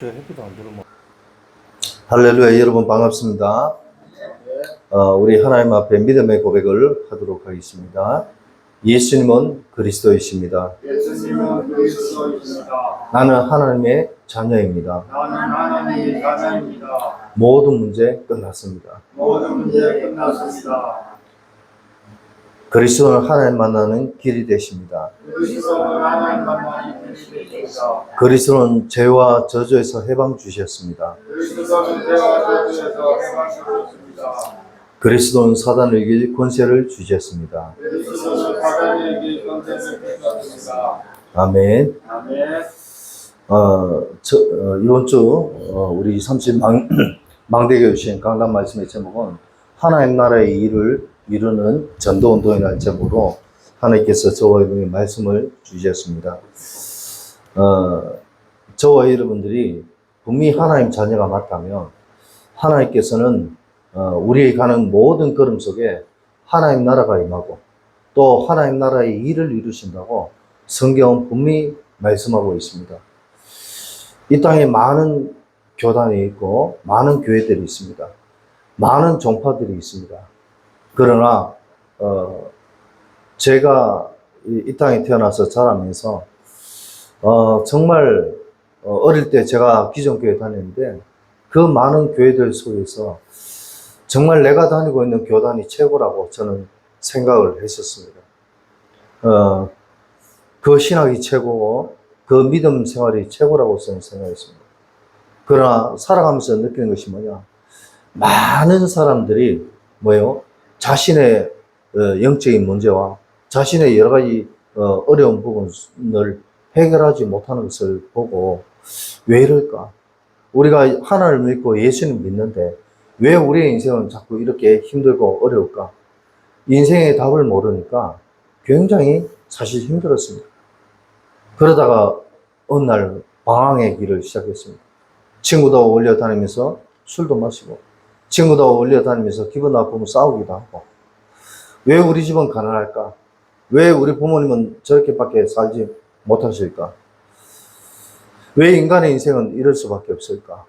햇빛 안 들어오면. 할렐루야, 여러분 반갑습니다. 우리 하나님 앞에 믿음의 고백을 하도록 하겠습니다. 예수님은 그리스도이십니다. 예수님은 그리스도이십니다. 나는 하나님의 자녀입니다. 나는 하나님의 자녀입니다. 모든 문제 끝났습니다. 모든 문제 끝났습니다. 그리스도는 하나님 만나는 길이 되십니다. 그리스도는 하나님 만나는 길이 되십니다. 그리스도는 죄와 저주에서 해방 주셨습니다. 그리스도는 죄와 저주에서 해방 주셨습니다. 그리스도는 사단을 이길 권세를 주셨습니다. 그리스도는 사단에게 권세를 주셨습니다. 아멘. 아멘. 이번 주 우리 30 망대교회 주신 강단 말씀의 제목은 하나님 나라의 일을 이루는 전도운동이라는 제목으로 하나님께서 저와 여러분에게 말씀을 주셨습니다. 저와 여러분들이 분명히 하나님 자녀가 맞다면 하나님께서는 우리에게 가는 모든 걸음 속에 하나님 나라가 임하고 또 하나님 나라의 일을 이루신다고 성경은 분명히 말씀하고 있습니다. 이 땅에 많은 교단이 있고 많은 교회들이 있습니다. 많은 종파들이 있습니다. 그러나 제가 이 땅에 태어나서 자라면서 정말 어릴 때 제가 기존교회 다녔는데 그 많은 교회들 속에서 정말 내가 다니고 있는 교단이 최고라고 저는 생각을 했었습니다. 그 신학이 최고고 그 믿음 생활이 최고라고 저는 생각했습니다. 그러나 살아가면서 느끼는 것이 뭐냐? 많은 사람들이 자신의 영적인 문제와 자신의 여러 가지 어려운 부분을 해결하지 못하는 것을 보고 왜 이럴까? 우리가 하나님을 믿고 예수님 믿는데 왜 우리의 인생은 자꾸 이렇게 힘들고 어려울까? 인생의 답을 모르니까 굉장히 사실 힘들었습니다. 그러다가 어느 날 방황의 길을 시작했습니다. 친구도 어울려 다니면서 술도 마시고 친구도 어울려 다니면서 기분 나쁘면 싸우기도 하고 왜 우리 집은 가난할까? 왜 우리 부모님은 저렇게밖에 살지 못하실까? 왜 인간의 인생은 이럴 수밖에 없을까?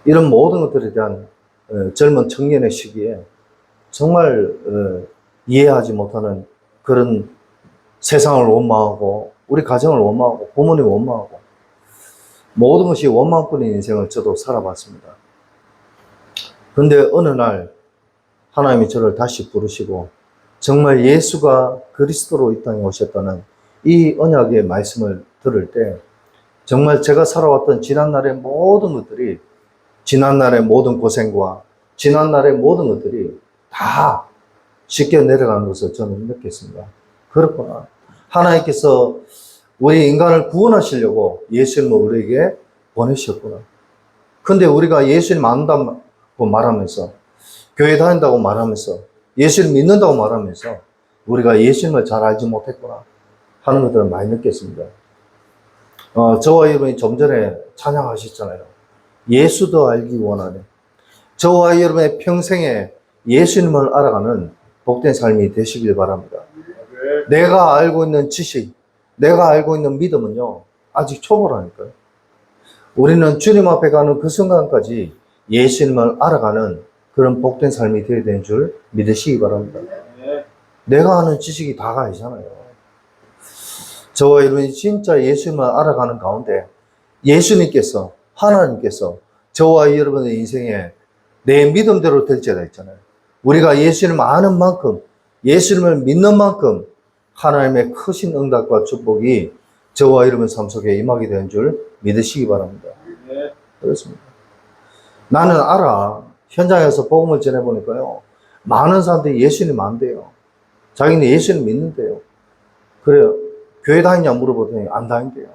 이런 모든 것들에 대한 젊은 청년의 시기에 정말 이해하지 못하는 그런 세상을 원망하고 우리 가정을 원망하고 부모님을 원망하고 모든 것이 원망뿐인 인생을 저도 살아봤습니다. 근데 어느 날 하나님이 저를 다시 부르시고 정말 예수가 그리스도로 이 땅에 오셨다는 이 언약의 말씀을 들을 때 정말 제가 살아왔던 지난날의 모든 것들이 지난날의 모든 고생과 지난날의 모든 것들이 다 쉽게 내려가는 것을 저는 느꼈습니다. 그렇구나. 하나님께서 우리 인간을 구원하시려고 예수님을 우리에게 보내셨구나. 근데 우리가 예수님 안다고 말하면서 교회 다닌다고 말하면서 예수를 믿는다고 말하면서 우리가 예수님을 잘 알지 못했구나 하는 것들을 많이 느꼈습니다. 저와 여러분이 좀 전에 찬양하셨잖아요. 예수도 알기 원하네. 저와 여러분의 평생에 예수님을 알아가는 복된 삶이 되시길 바랍니다. 내가 알고 있는 지식, 내가 알고 있는 믿음은요, 아직 초보라니까요. 우리는 주님 앞에 가는 그 순간까지 예수님을 알아가는 그런 복된 삶이 되어야 되는 줄 믿으시기 바랍니다. 내가 아는 지식이 다가 아니잖아요. 저와 여러분이 진짜 예수님을 알아가는 가운데 예수님께서, 하나님께서 저와 여러분의 인생에 내 믿음대로 될지어다 했잖아요. 우리가 예수님을 아는 만큼, 예수님을 믿는 만큼 하나님의 크신 응답과 축복이 저와 여러분 삶 속에 임하게 되는 줄 믿으시기 바랍니다. 그렇습니다. 나는 알아. 현장에서 복음을 전해보니까요. 많은 사람들이 예수님 안 돼요. 자기는 예수님 믿는데요. 그래요. 교회 다니냐 물어보더니 안 다닌대요.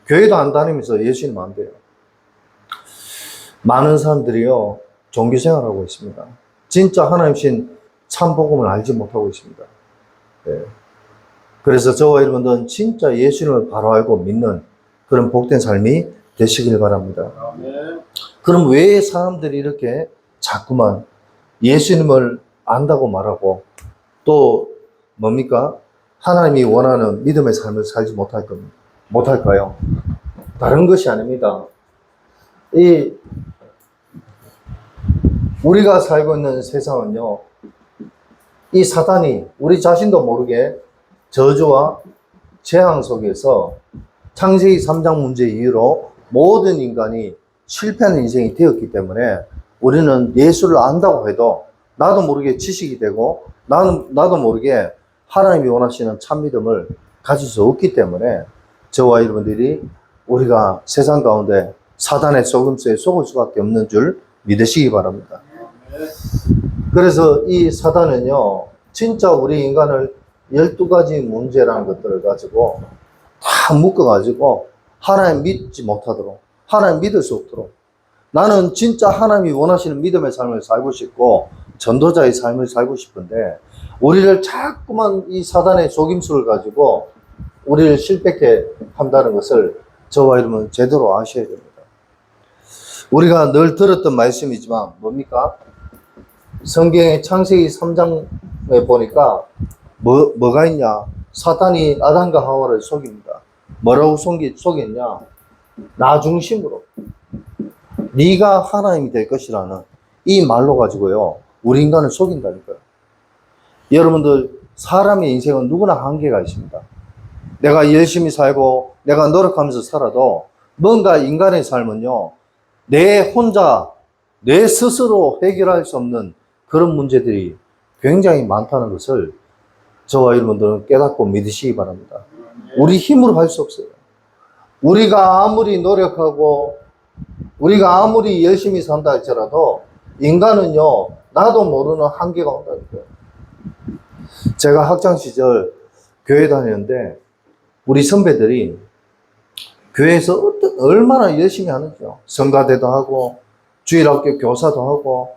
교회도 안 다니면서 예수님 안 돼요. 많은 사람들이요. 종교 생활하고 있습니다. 진짜 하나님신 참 복음을 알지 못하고 있습니다. 네. 그래서 저와 여러분들은 진짜 예수님을 바로 알고 믿는 그런 복된 삶이 되시길 바랍니다. 그럼 왜 사람들이 이렇게 자꾸만 예수님을 안다고 말하고 또 뭡니까? 하나님이 원하는 믿음의 삶을 살지 못할까요? 다른 것이 아닙니다. 이 우리가 살고 있는 세상은요, 이 사단이 우리 자신도 모르게 저주와 재앙 속에서 창세기 3장 문제 이후로 모든 인간이 실패하는 인생이 되었기 때문에 우리는 예수를 안다고 해도 나도 모르게 지식이 되고 나도 모르게 하나님이 원하시는 참 믿음을 가질 수 없기 때문에 저와 여러분들이 우리가 세상 가운데 사단의 속임수에 속을 수밖에 없는 줄 믿으시기 바랍니다. 그래서 이 사단은요, 진짜 우리 인간을 12가지 문제라는 것들을 가지고 다 묶어가지고 하나님 믿지 못하도록, 하나님 믿을 수 없도록, 나는 진짜 하나님이 원하시는 믿음의 삶을 살고 싶고 전도자의 삶을 살고 싶은데 우리를 자꾸만 이 사단의 속임수를 가지고 우리를 실패케 한다는 것을 저와 여러분 제대로 아셔야 됩니다. 우리가 늘 들었던 말씀이지만 뭡니까? 성경의 창세기 3장에 보니까 뭐가 있냐? 사탄이 아담과 하와를 속입니다. 뭐라고 속였냐? 나 중심으로 네가 하나님이 될 것이라는 이 말로 가지고요, 우리 인간을 속인다니까요. 여러분들, 사람의 인생은 누구나 한계가 있습니다. 내가 열심히 살고 내가 노력하면서 살아도 뭔가 인간의 삶은요, 내 혼자 내 스스로 해결할 수 없는 그런 문제들이 굉장히 많다는 것을 저와 여러분들은 깨닫고 믿으시기 바랍니다. 우리 힘으로 할 수 없어요. 우리가 아무리 노력하고 우리가 아무리 열심히 산다 할지라도 인간은요, 나도 모르는 한계가 온다니까요. 제가 학창 시절 교회 다니는데 우리 선배들이 교회에서 얼마나 열심히 하는지요. 성가대도 하고 주일학교 교사도 하고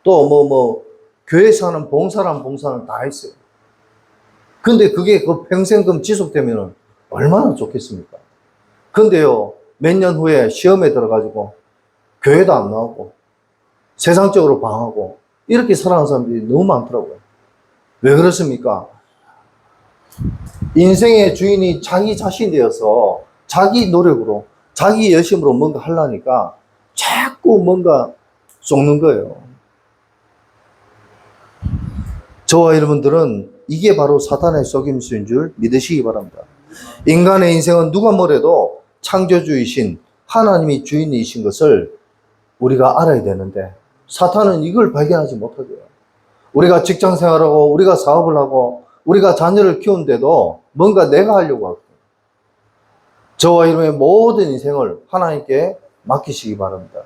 또 교회에서 하는 봉사는 다 했어요. 근데 그게 그 평생금 지속되면 얼마나 좋겠습니까? 근데요, 몇 년 후에 시험에 들어가지고 교회도 안 나오고 세상적으로 방하고 이렇게 살아가는 사람들이 너무 많더라고요. 왜 그렇습니까? 인생의 주인이 자기 자신이 되어서 자기 노력으로 자기 열심으로 뭔가 하려니까 자꾸 뭔가 쏟는 거예요. 저와 여러분들은 이게 바로 사탄의 속임수인 줄 믿으시기 바랍니다. 인간의 인생은 누가 뭐래도 창조주이신 하나님이 주인이신 것을 우리가 알아야 되는데 사탄은 이걸 발견하지 못하고요. 우리가 직장 생활하고 우리가 사업을 하고 우리가 자녀를 키우는데도 뭔가 내가 하려고 하고 저와 여러분의 모든 인생을 하나님께 맡기시기 바랍니다.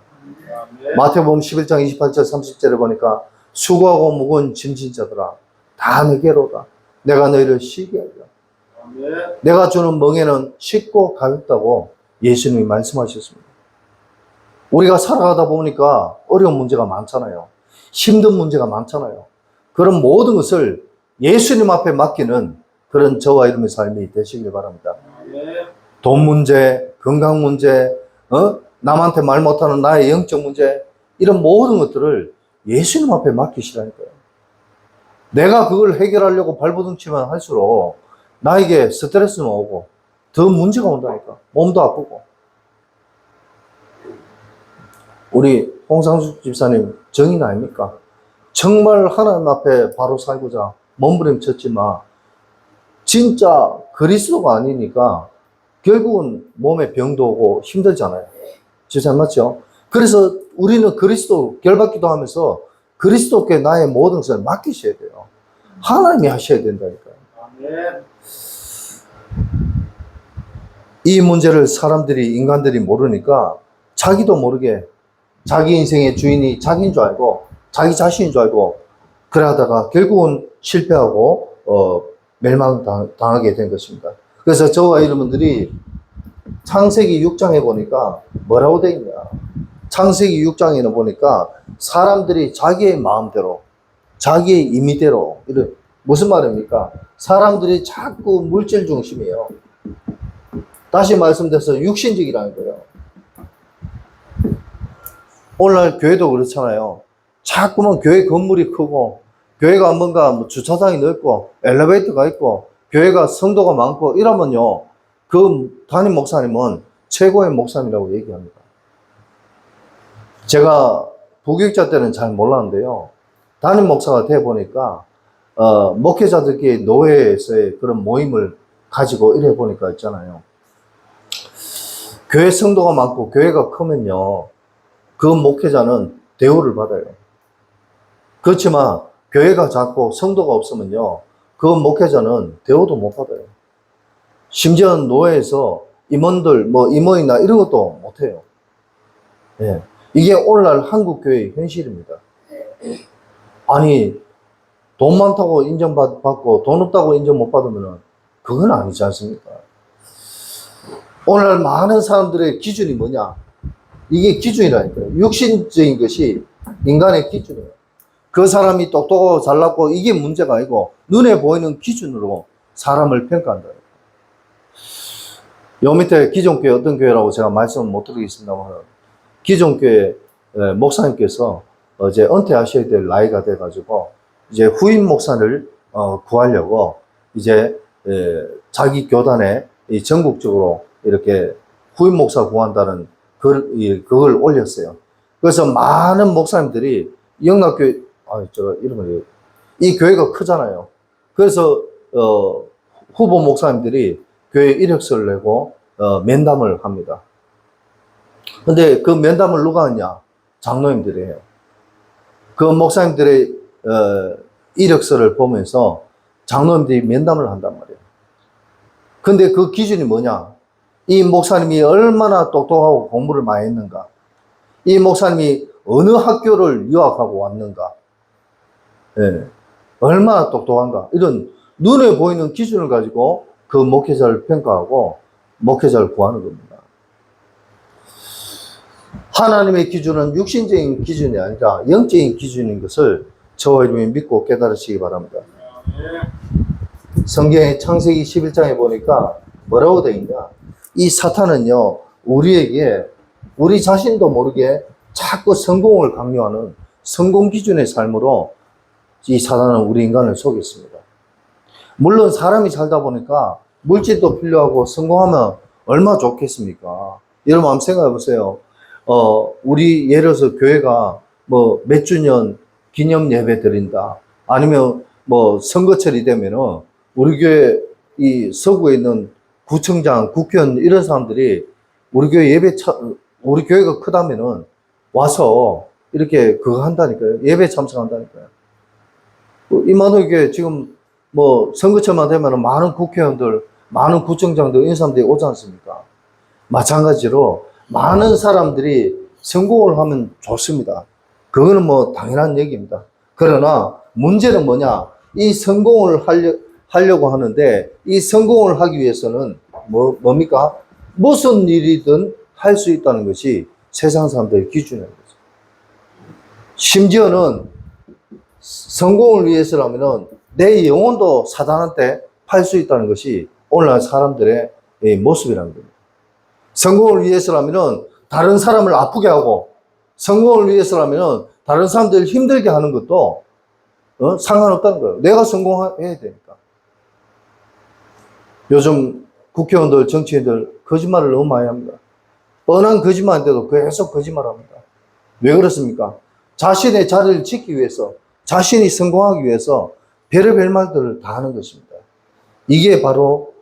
마태복음 11장 28절 30절에 보니까 수고하고 무거운 짐진 자들아 다 내게로다. 내가 너희를 쉬게 하리라. 내가 주는 멍에는 쉽고 가볍다고 예수님이 말씀하셨습니다. 우리가 살아가다 보니까 어려운 문제가 많잖아요. 힘든 문제가 많잖아요. 그런 모든 것을 예수님 앞에 맡기는 그런 저와 여러분의 삶이 되시길 바랍니다. 돈 문제, 건강 문제, 남한테 말 못하는 나의 영적 문제, 이런 모든 것들을 예수님 앞에 맡기시라니까요. 내가 그걸 해결하려고 발버둥치면 할수록 나에게 스트레스는 오고 더 문제가 온다니까. 몸도 아프고. 우리 홍상숙 집사님 정인 아닙니까? 정말 하나님 앞에 바로 살고자 몸부림쳤지만 진짜 그리스도가 아니니까 결국은 몸에 병도 오고 힘들잖아요. 집사님 맞죠? 그래서 우리는 그리스도 결박기도 하면서 그리스도께 나의 모든 것을 맡기셔야 돼요. 하나님이 하셔야 된다니까요. 이 문제를 인간들이 모르니까 자기도 모르게 자기 인생의 주인이 자기인 줄 알고 자기 자신인 줄 알고 그래 하다가 결국은 실패하고 멸망당하게 된 것입니다. 그래서 저와 여러분들이 창세기 6장에 보니까 뭐라고 되어 있냐. 창세기 6장에는 보니까 사람들이 자기의 마음대로 자기의 임의대로 이런 무슨 말입니까? 사람들이 자꾸 물질 중심이에요. 다시 말씀드려서 육신적이라는 거예요. 오늘날 교회도 그렇잖아요. 자꾸만 교회 건물이 크고 교회가 뭔가 주차장이 넓고 엘리베이터가 있고 교회가 성도가 많고 이러면요, 그 담임 목사님은 최고의 목사님이라고 얘기합니다. 제가 부교육자 때는 잘 몰랐는데요. 담임 목사가 돼 보니까, 목회자들끼리 노회에서의 그런 모임을 가지고 이래 보니까 있잖아요. 교회 성도가 많고 교회가 크면요, 그 목회자는 대우를 받아요. 그렇지만 교회가 작고 성도가 없으면요, 그 목회자는 대우도 못 받아요. 심지어 노회에서 임원들, 뭐 임원이나 이런 것도 못 해요. 예. 이게 오늘날 한국 교회의 현실입니다. 아니, 돈 많다고 인정받고 돈 없다고 인정 못 받으면 그건 아니지 않습니까? 오늘날 많은 사람들의 기준이 뭐냐? 이게 기준이라니까요. 육신적인 것이 인간의 기준이에요. 그 사람이 똑똑하고 잘났고 이게 문제가 아니고 눈에 보이는 기준으로 사람을 평가한다. 요 밑에 기존 교회 어떤 교회라고 제가 말씀을 못 드리겠습니다만, 기존 교회 목사님께서 이제 은퇴하셔야 될 나이가 돼가지고 이제 후임 목사를 구하려고 이제 자기 교단에 전국적으로 이렇게 후임 목사 구한다는 그걸 올렸어요. 그래서 많은 목사님들이 영락교회, 이 교회가 크잖아요. 그래서 후보 목사님들이 교회 이력서를 내고 면담을 합니다. 근데 그 면담을 누가 하냐? 장로님들이 해요. 그 목사님들의 이력서를 보면서 장로님들이 면담을 한단 말이에요. 근데 그 기준이 뭐냐? 이 목사님이 얼마나 똑똑하고 공부를 많이 했는가? 이 목사님이 어느 학교를 유학하고 왔는가? 예. 얼마나 똑똑한가? 이런 눈에 보이는 기준을 가지고 그 목회자를 평가하고 목회자를 구하는 겁니다. 하나님의 기준은 육신적인 기준이 아니라 영적인 기준인 것을 저와 여러분이 믿고 깨달으시기 바랍니다. 성경의 창세기 11장에 보니까 뭐라고 되어 있냐? 이 사탄은요, 우리에게 우리 자신도 모르게 자꾸 성공을 강요하는 성공 기준의 삶으로 이 사단은 우리 인간을 속였습니다. 물론 사람이 살다 보니까 물질도 필요하고 성공하면 얼마나 좋겠습니까? 여러분 한번 생각해 보세요. 우리 예를 들어서 교회가 뭐 몇 주년 기념 예배 드린다. 아니면 뭐 선거철이 되면은 우리 교회 이 서구에 있는 구청장, 국회의원 이런 사람들이 우리 교회 우리 교회가 크다면은 와서 이렇게 그거 한다니까요. 예배 참석한다니까요. 이만희 교회 지금 뭐 선거철만 되면은 많은 국회의원들, 많은 구청장들, 이런 사람들이 오지 않습니까? 마찬가지로 많은 사람들이 성공을 하면 좋습니다. 그거는 뭐 당연한 얘기입니다. 그러나 문제는 뭐냐? 이 성공을 하려고 하는데 이 성공을 하기 위해서는 뭡니까? 무슨 일이든 할 수 있다는 것이 세상 사람들의 기준인 거죠. 심지어는 성공을 위해서라면은 내 영혼도 사단한테 팔 수 있다는 것이 오늘날 사람들의 모습이라는 겁니다. 성공을 위해서라면은 다른 사람을 아프게 하고, 성공을 위해서라면은 다른 사람들을 힘들게 하는 것도 상관없다는 거예요. 내가 성공해야 되니까. 요즘 국회의원들, 정치인들 거짓말을 너무 많이 합니다. 뻔한 거짓말인데도 계속 거짓말합니다. 왜 그렇습니까? 자신의 자리를 지키기 위해서, 자신이 성공하기 위해서 별의별 말들을 다 하는 것입니다. 이게 바로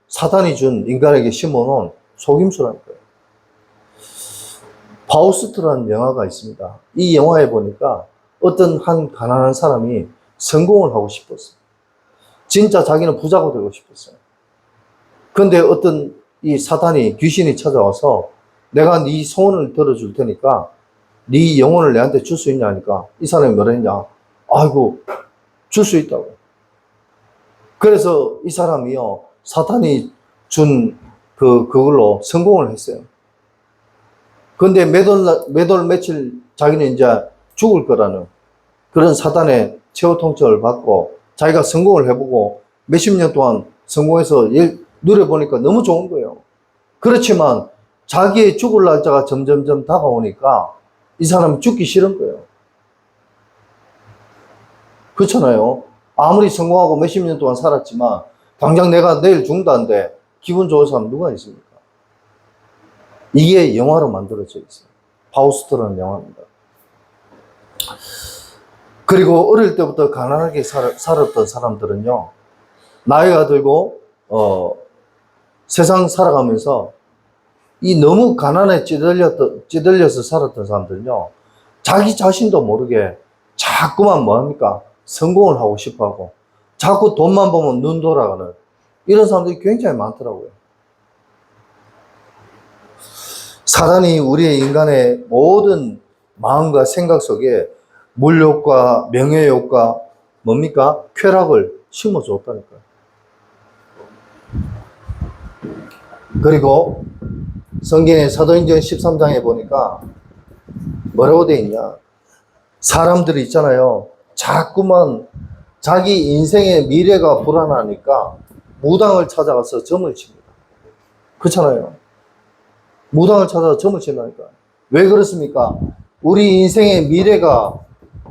사단이 준 인간에게 심어놓은 속임수라는 거예요. 파우스트라는 영화가 있습니다. 이 영화에 보니까 어떤 한 가난한 사람이 성공을 하고 싶었어요. 진짜 자기는 부자가 되고 싶었어요. 그런데 어떤 이 사탄이, 귀신이 찾아와서 내가 네 소원을 들어줄 테니까 네 영혼을 내한테 줄 수 있냐 하니까 이 사람이 뭐라 했냐? 아이고, 줄 수 있다고. 그래서 이 사람이요, 사탄이 준 그걸로 성공을 했어요. 근데 몇 월 며칠 자기는 이제 죽을 거라는 그런 사단의 최후 통첩을 받고 자기가 성공을 해보고 몇십 년 동안 성공해서 누려보니까 너무 좋은 거예요. 그렇지만 자기의 죽을 날짜가 점점점 다가오니까 이 사람이 죽기 싫은 거예요. 그렇잖아요. 아무리 성공하고 몇십 년 동안 살았지만 당장 내가 내일 죽는다는데 기분 좋은 사람 누가 있습니까? 이게 영화로 만들어져 있어요. 파우스트라는 영화입니다. 그리고 어릴 때부터 가난하게 살았던 사람들은요, 나이가 들고 세상 살아가면서 이 너무 가난에 찌들려서 살았던 사람들은요, 자기 자신도 모르게 자꾸만 뭐합니까? 성공을 하고 싶어 하고, 자꾸 돈만 보면 눈 돌아가는 이런 사람들이 굉장히 많더라고요. 사단이 우리의 인간의 모든 마음과 생각 속에 물욕과 명예욕과 뭡니까? 쾌락을 심어줬다니까요. 그리고 성경의 사도행전 13장에 보니까 뭐라고 돼 있냐? 사람들이 있잖아요. 자꾸만 자기 인생의 미래가 불안하니까 무당을 찾아가서 점을 칩니다. 그렇잖아요. 무당을 찾아서 점을 친다니까. 왜 그렇습니까? 우리 인생의 미래가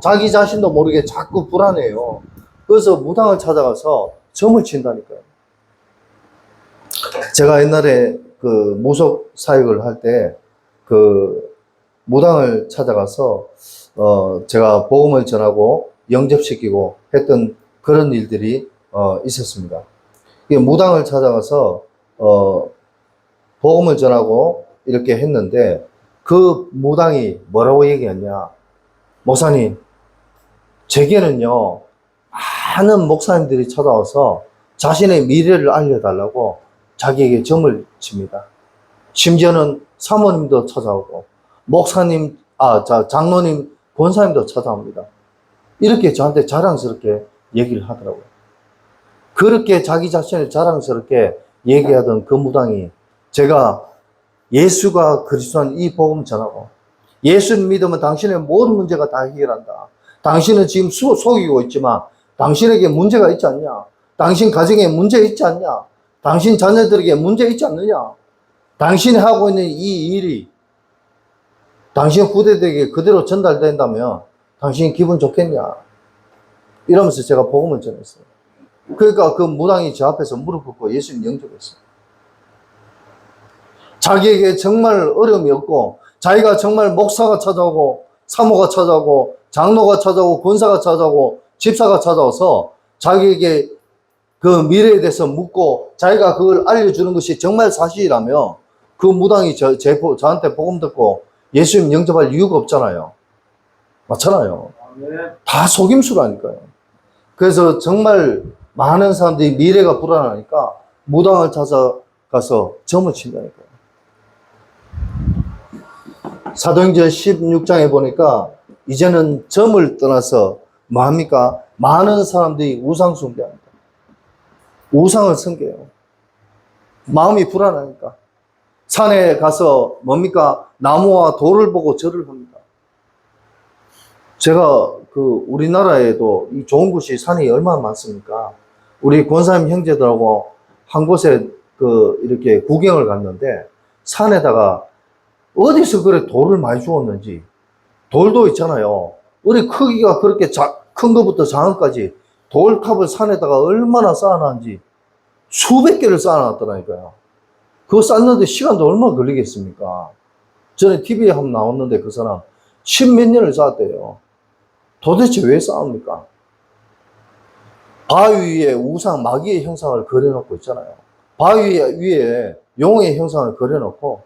자기 자신도 모르게 자꾸 불안해요. 그래서 무당을 찾아가서 점을 친다니까요. 제가 옛날에 그 무속 사역을 할 때 그 무당을 찾아가서 제가 복음을 전하고 영접시키고 했던 그런 일들이 있었습니다. 무당을 찾아가서 복음을 전하고 이렇게 했는데 그 무당이 뭐라고 얘기했냐? 목사님, 제게는요 많은 목사님들이 찾아와서 자신의 미래를 알려달라고 자기에게 점을 칩니다. 심지어는 사모님도 찾아오고 목사님, 장로님, 권사님도 찾아옵니다. 이렇게 저한테 자랑스럽게 얘기를 하더라고요. 그렇게 자기 자신을 자랑스럽게 얘기하던 그 무당이 제가 예수가 그리스도는 이 복음 전하고 예수를 믿으면 당신의 모든 문제가 다 해결한다. 당신은 지금 속이고 있지만 당신에게 문제가 있지 않냐? 당신 가정에 문제 있지 않냐? 당신 자녀들에게 문제 있지 않느냐? 당신이 하고 있는 이 일이 당신 후대들에게 그대로 전달된다면 당신이 기분 좋겠냐? 이러면서 제가 복음을 전했어요. 그러니까 그 무당이 제 앞에서 무릎 꿇고 예수님 영접했어요. 자기에게 정말 어려움이 없고 자기가 정말 목사가 찾아오고 사모가 찾아오고 장로가 찾아오고 권사가 찾아오고 집사가 찾아와서 자기에게 그 미래에 대해서 묻고 자기가 그걸 알려주는 것이 정말 사실이라면 그 무당이 저한테 복음 듣고 예수님 영접할 이유가 없잖아요. 맞잖아요. 다 속임수라니까요. 그래서 정말 많은 사람들이 미래가 불안하니까 무당을 찾아가서 점을 친다니까요. 사도행전 16장에 보니까 이제는 점을 떠나서 뭐합니까? 많은 사람들이 우상 숭배합니다. 우상을 섬겨요. 마음이 불안하니까. 산에 가서 뭡니까? 나무와 돌을 보고 절을 합니다. 제가 우리나라에도 이 좋은 곳이 산이 얼마나 많습니까? 우리 권사님 형제들하고 한 곳에 이렇게 구경을 갔는데 산에다가 어디서 그래 돌을 많이 주었는지 돌도 있잖아요. 우리 크기가 그렇게 큰 것부터 작은 것까지 돌탑을 산에다가 얼마나 쌓아놨는지 수백 개를 쌓아놨더라니까요. 그거 쌓는데 시간도 얼마나 걸리겠습니까? 전에 TV에 한번 나왔는데 그 사람 10몇 년을 쌓았대요. 도대체 왜 쌓습니까? 바위 위에 우상, 마귀의 형상을 그려놓고 있잖아요. 바위 위에 용의 형상을 그려놓고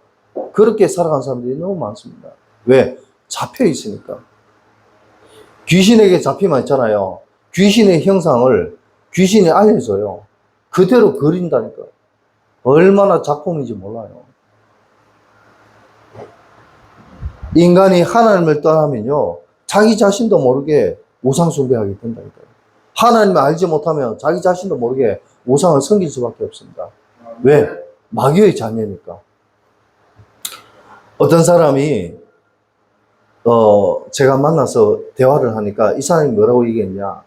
그렇게 살아간 사람들이 너무 많습니다. 왜? 잡혀 있으니까. 귀신에게 잡히면 있잖아요. 귀신의 형상을 귀신이 알려줘요. 그대로 그린다니까. 얼마나 작품인지 몰라요. 인간이 하나님을 떠나면요, 자기 자신도 모르게 우상 숭배하게 된다니까요. 하나님을 알지 못하면 자기 자신도 모르게 우상을 섬길 수밖에 없습니다. 왜? 마귀의 자녀니까. 어떤 사람이 제가 만나서 대화를 하니까 이 사람이 뭐라고 얘기했냐?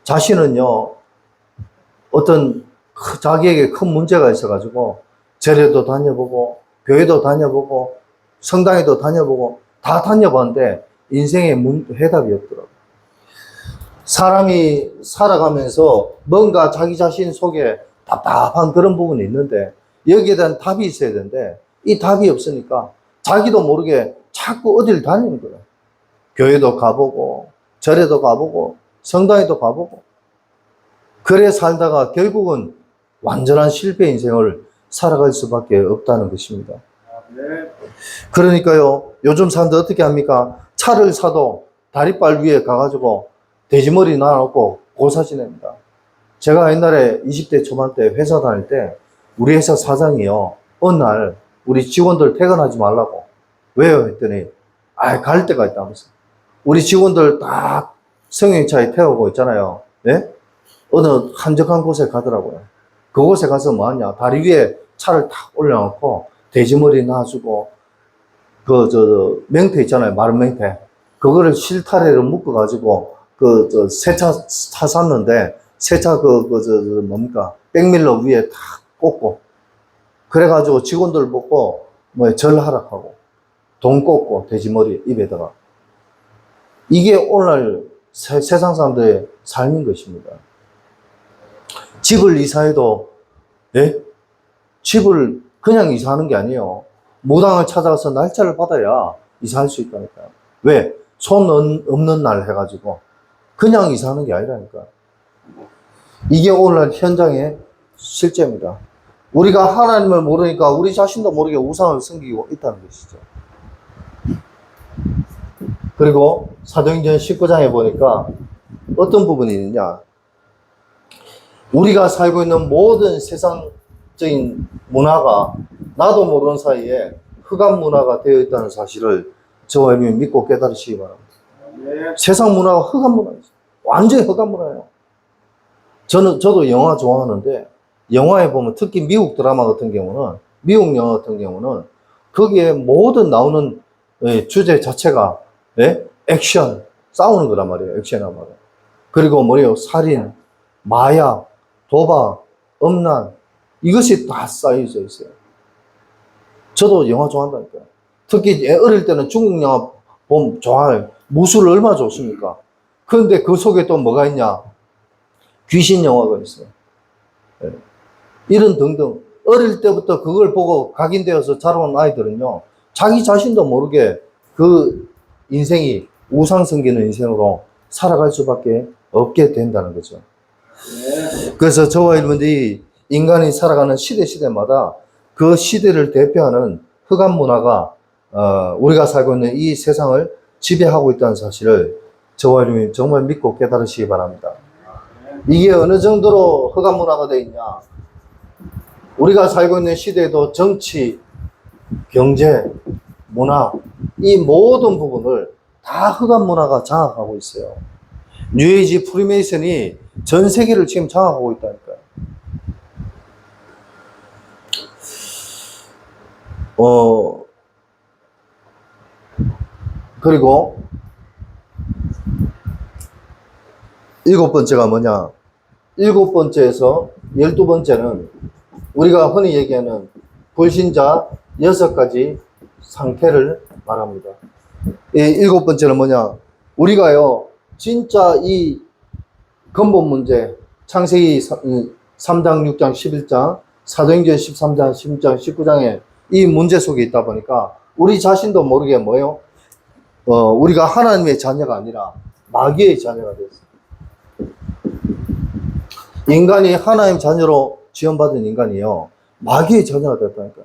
자신은요, 어떤 자기에게 큰 문제가 있어가지고 절에도 다녀보고 교회도 다녀보고 성당에도 다녀보고 다 다녀봤는데 인생에 해답이 없더라고요. 사람이 살아가면서 뭔가 자기 자신 속에 답답한 그런 부분이 있는데 여기에 대한 답이 있어야 되는데 이 답이 없으니까 자기도 모르게 자꾸 어딜 다니는 거야. 교회도 가보고, 절에도 가보고, 성당에도 가보고. 그래 살다가 결국은 완전한 실패 인생을 살아갈 수밖에 없다는 것입니다. 네. 그러니까요, 요즘 사람들 어떻게 합니까? 차를 사도 다리발 위에 가가지고 돼지머리 놔놓고 고사 지냅니다. 제가 옛날에 20대 초반 때 회사 다닐 때 우리 회사 사장이요, 어느 날 우리 직원들 퇴근하지 말라고. 왜요? 했더니, 갈 데가 있다면서. 우리 직원들 딱 승용차에 태우고 있잖아요. 예? 어느 한적한 곳에 가더라고요. 그곳에 가서 뭐 하냐? 다리 위에 차를 탁 올려놓고 돼지머리 놔주고, 맹태 있잖아요. 마른 맹태. 그거를 실타래로 묶어가지고, 세차 샀는데, 세차 뭡니까? 백밀러 위에 탁 꽂고, 그래가지고 직원들 보고, 절하락하고, 돈 꽂고, 돼지머리 입에다가. 이게 오늘 세상 사람들의 삶인 것입니다. 집을 이사해도, 예? 집을 그냥 이사하는 게 아니에요. 무당을 찾아가서 날짜를 받아야 이사할 수 있다니까요. 왜? 손 없는 날 해가지고. 그냥 이사하는 게 아니라니까. 이게 오늘 현장의 실제입니다. 우리가 하나님을 모르니까 우리 자신도 모르게 우상을 섬기고 있다는 것이죠. 그리고 사도행전 19장에 보니까 어떤 부분이 있느냐. 우리가 살고 있는 모든 세상적인 문화가 나도 모르는 사이에 흑암 문화가 되어 있다는 사실을 저와 여러분이 믿고 깨달으시기 바랍니다. 네. 세상 문화가 흑암 문화예요. 완전히 흑암 문화예요. 저도 영화 좋아하는데, 영화에 보면 특히 미국 드라마 같은 경우는, 미국 영화 같은 경우는, 거기에 모든 나오는 주제 자체가, 액션, 싸우는 거란 말이에요. 액션이란 말이에요. 그리고 뭐래요? 살인, 마약, 도박, 음란, 이것이 다 쌓여져 있어요. 저도 영화 좋아한다니까요. 특히 어릴 때는 중국 영화 보면 좋아해요. 무술 얼마나 좋습니까? 그런데 그 속에 또 뭐가 있냐? 귀신 영화가 있어요. 이런 등등. 어릴 때부터 그걸 보고 각인되어서 자라온 아이들은요, 자기 자신도 모르게 그 인생이 우상 섬기는 인생으로 살아갈 수밖에 없게 된다는 거죠. 그래서 저와 여러분들이 인간이 살아가는 시대마다 그 시대를 대표하는 흑암 문화가 우리가 살고 있는 이 세상을 지배하고 있다는 사실을 저와 여러분이 정말 믿고 깨달으시기 바랍니다. 이게 어느 정도로 흑암 문화가 되어 있냐. 우리가 살고 있는 시대에도 정치, 경제, 문화, 이 모든 부분을 다 흑암 문화가 장악하고 있어요. 뉴에이지 프리메이슨이 전 세계를 지금 장악하고 있다니까요. 그리고 7번째가 뭐냐? 7번째에서 12번째는 우리가 흔히 얘기하는 불신자 6가지 상태를 말합니다. 7번째는 뭐냐? 우리가요, 진짜 이 근본 문제, 창세기 3장, 6장, 11장, 사도행전 13장, 16장, 19장에 이 문제 속에 있다 보니까 우리 자신도 모르게 뭐예요? 우리가 하나님의 자녀가 아니라 마귀의 자녀가 됐어요. 인간이 하나님 자녀로 지원받은 인간이요, 마귀의 자녀가 됐다니까요.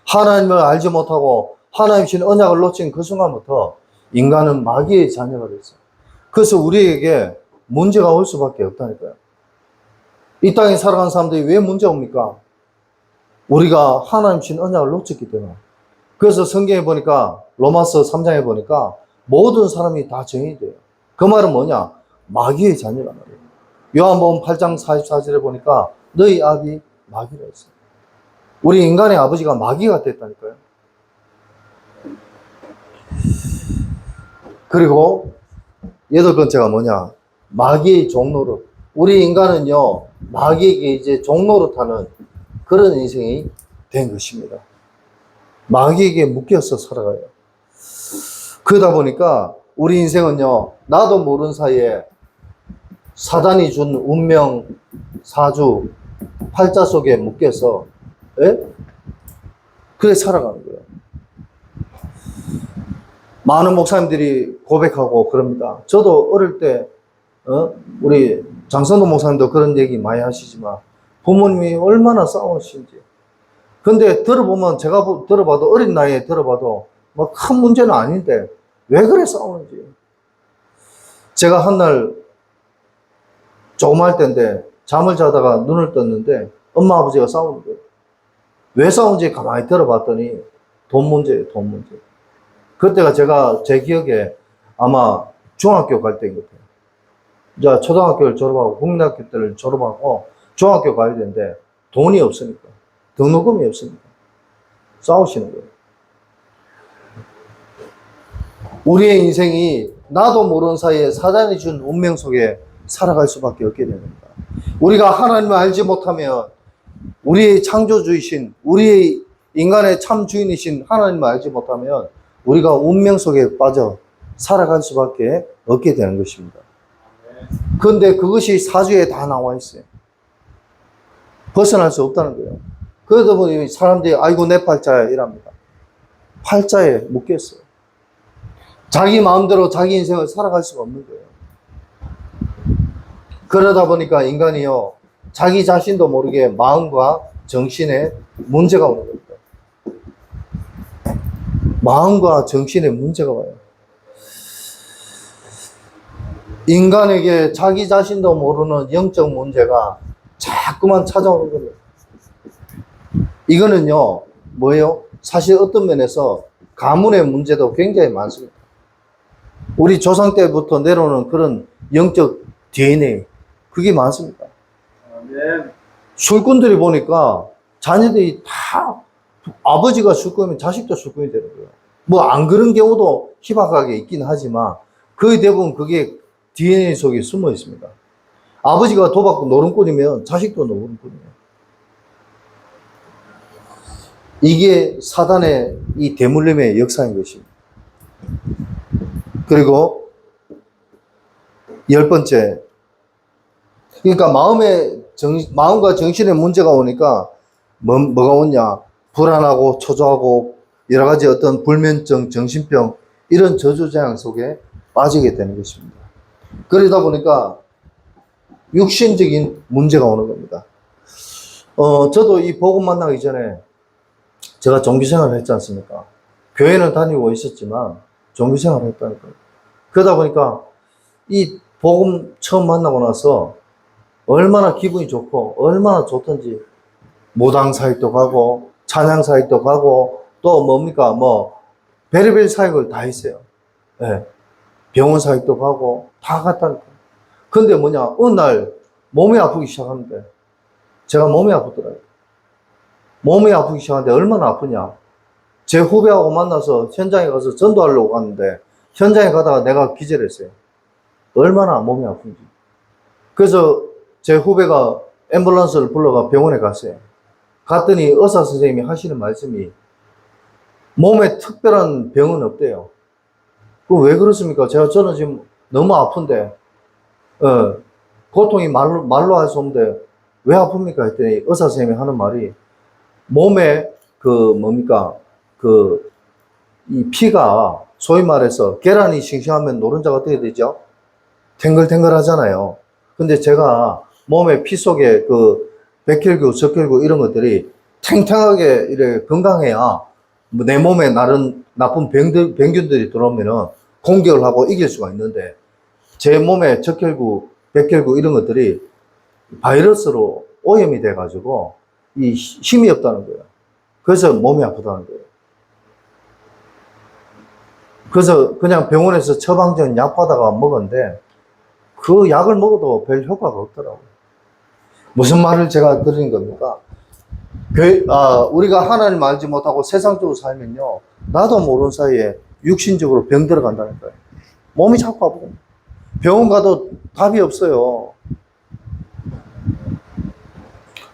하나님을 알지 못하고 하나님 신 언약을 놓친 그 순간부터 인간은 마귀의 자녀가 됐어요. 그래서 우리에게 문제가 올 수밖에 없다니까요. 이 땅에 살아가는 사람들이 왜 문제가 옵니까? 우리가 하나님 신 언약을 놓쳤기 때문에. 그래서 성경에 보니까, 로마서 3장에 보니까 모든 사람이 다 죄인이 돼요. 그 말은 뭐냐? 마귀의 자녀란 말이에요. 요한복음 8장 44절에 보니까 너희 아비 마귀라 했어요. 우리 인간의 아버지가 마귀가 됐다니까요. 그리고 8번째가 뭐냐? 마귀의 종노릇. 우리 인간은요, 마귀에게 이제 종노릇하는 그런 인생이 된 것입니다. 마귀에게 묶여서 살아가요. 그러다 보니까 우리 인생은요, 나도 모르는 사이에 사단이 준 운명, 사주, 팔자 속에 묶여서, 그래 살아가는 거예요. 많은 목사님들이 고백하고 그럽니다. 저도 어릴 때, 우리 장성도 목사님도 그런 얘기 많이 하시지만 부모님이 얼마나 싸우신지. 근데 들어보면 제가 들어봐도 어린 나이에 들어봐도 뭐 큰 문제는 아닌데 왜 그래 싸우는지. 제가 한날 조그만 때인데 잠을 자다가 눈을 떴는데 엄마 아버지가 싸우는 거예요. 왜 싸우는지 가만히 들어봤더니 돈 문제예요, 돈 문제. 그때가 제가 제 기억에 아마 중학교 갈 때인 것 같아요. 이제 초등학교를 졸업하고 국민학교 때를 졸업하고 중학교 가야 되는데 돈이 없으니까, 등록금이 없으니까 싸우시는 거예요. 우리의 인생이 나도 모르는 사이에 사단이 준 운명 속에 살아갈 수밖에 없게 됩니다. 우리가 하나님을 알지 못하면 우리의 창조주이신, 우리의 인간의 참 주인이신 하나님을 알지 못하면 우리가 운명 속에 빠져 살아갈 수밖에 없게 되는 것입니다. 그런데 그것이 사주에 다 나와 있어요. 벗어날 수 없다는 거예요. 그러다 보니 사람들이 아이고 내 팔자야 이랍니다. 팔자에 묶였어요. 자기 마음대로 자기 인생을 살아갈 수가 없는 거예요. 그러다 보니까 인간이요, 자기 자신도 모르게 마음과 정신에 문제가 오는 겁니다. 마음과 정신에 문제가 와요. 인간에게 자기 자신도 모르는 영적 문제가 자꾸만 찾아오는 거예요. 이거는요, 뭐예요? 사실 어떤 면에서 가문의 문제도 굉장히 많습니다. 우리 조상 때부터 내려오는 그런 영적 DNA, 그게 많습니다. 아멘. 술꾼들이 보니까 자녀들이 다 아버지가 술꾼이면 자식도 술꾼이 되는 거예요. 뭐 안 그런 경우도 희박하게 있긴 하지만 거의 대부분 그게 DNA 속에 숨어 있습니다. 아버지가 도박 노름꾼이면 자식도 노름꾼이에요. 이게 사단의 이 대물림의 역사인 것입니다. 그리고 10번째, 그러니까 마음과 정신에 문제가 오니까 뭐가 오냐? 불안하고 초조하고 여러 가지 어떤 불면증, 정신병 이런 저주재앙 속에 빠지게 되는 것입니다. 그러다 보니까 육신적인 문제가 오는 겁니다. 저도 이 복음 만나기 전에 제가 종교생활을 했지 않습니까? 교회는 다니고 있었지만 종교생활을 했다니까요. 그러다 보니까 이 복음 처음 만나고 나서 얼마나 기분이 좋고 얼마나 좋던지 모당 사역도 가고 찬양 사역도 가고 또 뭡니까 뭐 별의별 사역을 다 했어요. 네. 병원 사역도 가고 다 갔다니까. 근데 뭐냐 어느 날 몸이 아프기 시작하는데 제가 몸이 아프더라고요. 몸이 아프기 시작하는데 얼마나 아프냐. 제 후배하고 만나서 현장에 가서 전도하려고 갔는데 현장에 가다가 내가 기절했어요. 얼마나 몸이 아픈지. 그래서 제 후배가 앰뷸런스를 불러가 병원에 갔어요. 갔더니 의사 선생님이 하시는 말씀이 몸에 특별한 병은 없대요. 그럼 왜 그렇습니까? 저는 지금 너무 아픈데, 고통이 말로 할 수 없는데 왜 아픕니까? 했더니 의사 선생님이 하는 말이 몸에 이 피가 소위 말해서 계란이 싱싱하면 노른자가 어떻게 되죠? 탱글탱글 하잖아요. 근데 제가 몸에 피 속에 백혈구, 적혈구 이런 것들이 탱탱하게 이렇게 건강해야 내 몸에 나쁜 병균들이 들어오면은 공격을 하고 이길 수가 있는데 제 몸에 적혈구, 백혈구 이런 것들이 바이러스로 오염이 돼가지고 이 힘이 없다는 거예요. 그래서 몸이 아프다는 거예요. 그래서 그냥 병원에서 처방전 약 받아가 먹었는데 그 약을 먹어도 별 효과가 없더라고요. 무슨 말을 제가 드리는 겁니까? 우리가 하나님 알지 못하고 세상적으로 살면요, 나도 모르는 사이에 육신적으로 병 들어간다는 거예요. 몸이 자꾸 아프고 병원 가도 답이 없어요.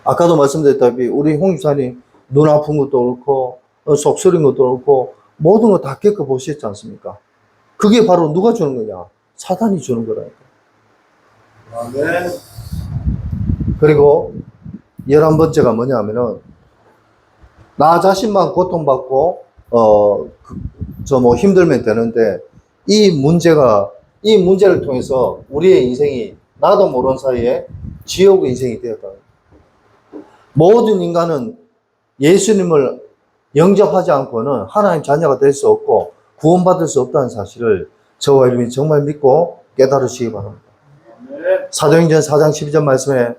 아까도 말씀드렸다시피 우리 홍 집사님 눈 아픈 것도 그렇고 속 쓰린 것도 그렇고 모든 거 다 겪어보셨지 않습니까? 그게 바로 누가 주는 거냐? 사단이 주는 거라니까. 아멘. 그리고 11번째가 뭐냐 하면은 나 자신만 고통받고 저 뭐 힘들면 되는데, 이 문제를 통해서 우리의 인생이 나도 모르는 사이에 지옥 인생이 되었다. 모든 인간은 예수님을 영접하지 않고는 하나님 자녀가 될 수 없고 구원받을 수 없다는 사실을 저와 여러분이 정말 믿고 깨달으시기 바랍니다. 사도행전 4장 12절 말씀에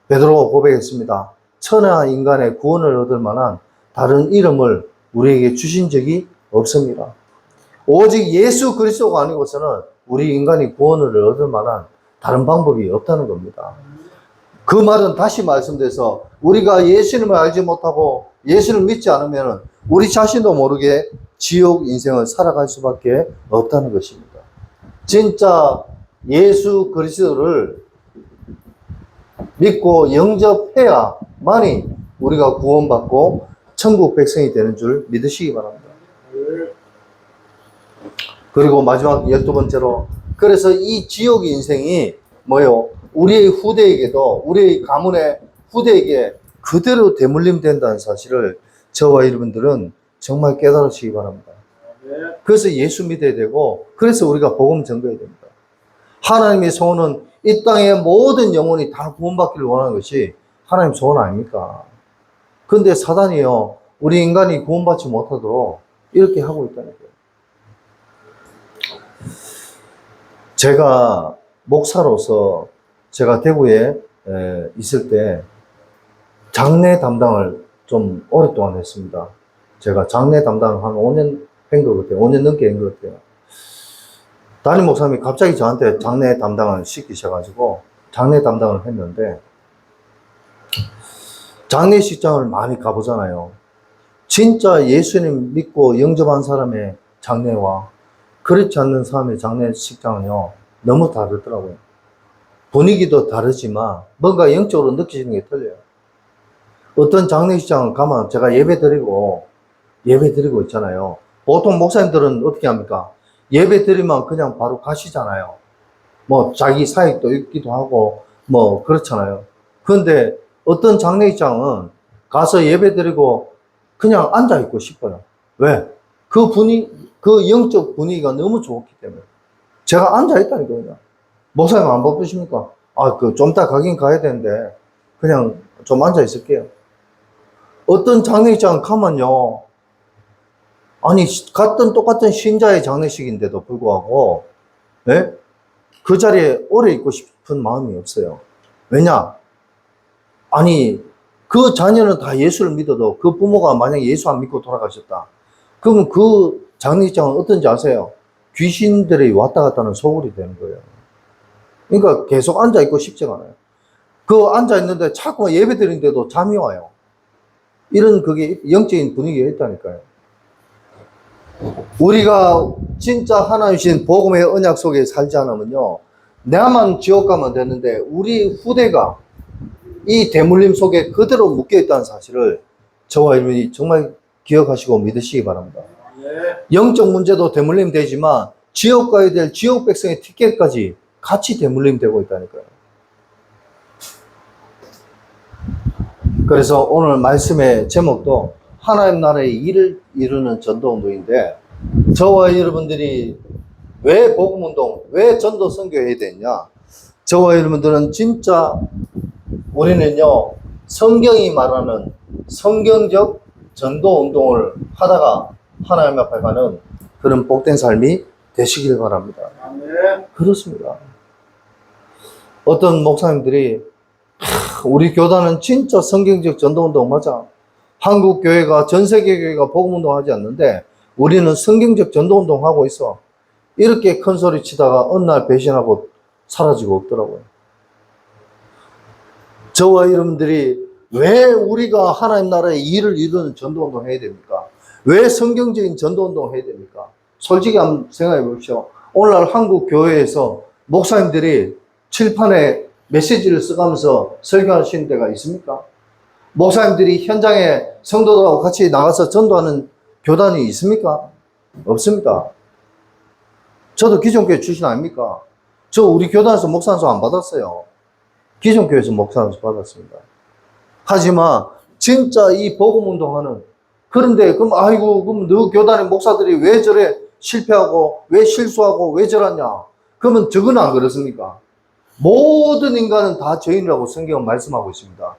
베드로가 고백했습니다. 천하 인간의 구원을 얻을 만한 다른 이름을 우리에게 주신 적이 없습니다. 오직 예수 그리스도가 아니고서는 우리 인간이 구원을 얻을 만한 다른 방법이 없다는 겁니다. 그 말은 다시 말씀드려서 우리가 예수님을 알지 못하고 예수를 믿지 않으면 우리 자신도 모르게 지옥 인생을 살아갈 수밖에 없다는 것입니다. 진짜 예수 그리스도를 믿고 영접해야만이 우리가 구원받고 천국 백성이 되는 줄 믿으시기 바랍니다. 그리고 마지막 12번째로, 그래서 이 지옥 인생이 뭐요? 우리의 후대에게도, 우리의 가문의 후대에게 그대로 대물림 된다는 사실을 저와 여러분들은 정말 깨달으시기 바랍니다. 그래서 예수 믿어야 되고, 그래서 우리가 복음 전거해야 됩니다. 하나님의 소원은 이 땅의 모든 영혼이 다 구원받기를 원하는 것이 하나님 소원 아닙니까? 근데 사단이요, 우리 인간이 구원받지 못하도록 이렇게 하고 있다는 거예요. 제가 목사로서 제가 대구에 있을 때 장례 담당을 좀 오랫동안 했습니다. 제가 장례 담당을 한 5년 한 것 같아요. 5년 넘게 한 것 같아요. 담임 목사님이 갑자기 저한테 장례 담당을 시키셔가지고 장례 담당을 했는데, 장례식장을 많이 가보잖아요. 진짜 예수님 믿고 영접한 사람의 장례와 그렇지 않는 사람의 장례식장은요, 너무 다르더라고요. 분위기도 다르지만 뭔가 영적으로 느끼시는 게 틀려요. 어떤 장례식장을 가면 제가 예배 드리고 있잖아요. 보통 목사님들은 어떻게 합니까? 예배 드리면 그냥 바로 가시잖아요. 뭐 자기 사역도 있기도 하고 뭐 그렇잖아요. 그런데 어떤 장례식장은 가서 예배 드리고 그냥 앉아 있고 싶어요. 왜? 그 영적 분위기가 너무 좋기 때문에. 제가 앉아 있다니까요. 목사님 안 바쁘십니까? 좀 이따 가긴 가야 되는데 그냥 좀 앉아 있을게요. 어떤 장례식장 가면요, 아니 같은 똑같은 신자의 장례식인데도 불구하고 그 자리에 오래 있고 싶은 마음이 없어요. 왜냐? 아니 그 자녀는 다 예수를 믿어도 그 부모가 만약에 예수 안 믿고 돌아가셨다. 그러면 그 장례식장은 어떤지 아세요? 귀신들이 왔다 갔다 하는 소굴이 되는 거예요. 그러니까 계속 앉아있고 싶지가 않아요. 그 앉아있는데 자꾸 예배 드리는데도 잠이 와요. 이런 그게 영적인 분위기가 있다니까요. 우리가 진짜 하나님 주신 복음의 언약 속에 살지 않으면요, 나만 지옥 가면 되는데 우리 후대가 이 대물림 속에 그대로 묶여있다는 사실을 저와 여러분이 정말 기억하시고 믿으시기 바랍니다. 영적 문제도 대물림 되지만 지옥 가야 될 지옥 백성의 티켓까지 같이 대물림 되고 있다니까요. 그래서 오늘 말씀의 제목도 하나님 나라의 일을 이루는 전도운동인데, 저와 여러분들이 왜 복음운동, 왜 전도 선교해야 되냐? 저와 여러분들은 진짜 우리는요, 성경이 말하는 성경적 전도운동을 하다가 하나님 앞에 가는 그런 복된 삶이 되시길 바랍니다. 그렇습니다. 어떤 목사님들이 우리 교단은 진짜 성경적 전도운동 맞아. 한국 교회가, 전 세계 교회가 복음운동 하지 않는데 우리는 성경적 전도운동 하고 있어. 이렇게 큰 소리 치다가 어느 날 배신하고 사라지고 없더라고요. 저와 여러분들이 왜 우리가 하나님 나라의 일을 이루는 전도운동 해야 됩니까? 왜 성경적인 전도운동 해야 됩니까? 솔직히 한번 생각해 보십시오. 오늘날 한국 교회에서 목사님들이 칠판에 메시지를 써가면서 설교하시는 데가 있습니까? 목사님들이 현장에 성도들하고 같이 나가서 전도하는 교단이 있습니까? 없습니다. 저도 기존교회 출신 아닙니까? 저 우리 교단에서 목사안수 안 받았어요. 기존교회에서 목사안수 받았습니다. 하지만 진짜 이 복음운동하는 그런데, 그럼, 아이고, 그럼 너 교단의 목사들이 왜 저래 실패하고, 왜 실수하고, 왜 저러냐? 그러면 저건 안 그렇습니까? 모든 인간은 다 죄인이라고 성경은 말씀하고 있습니다.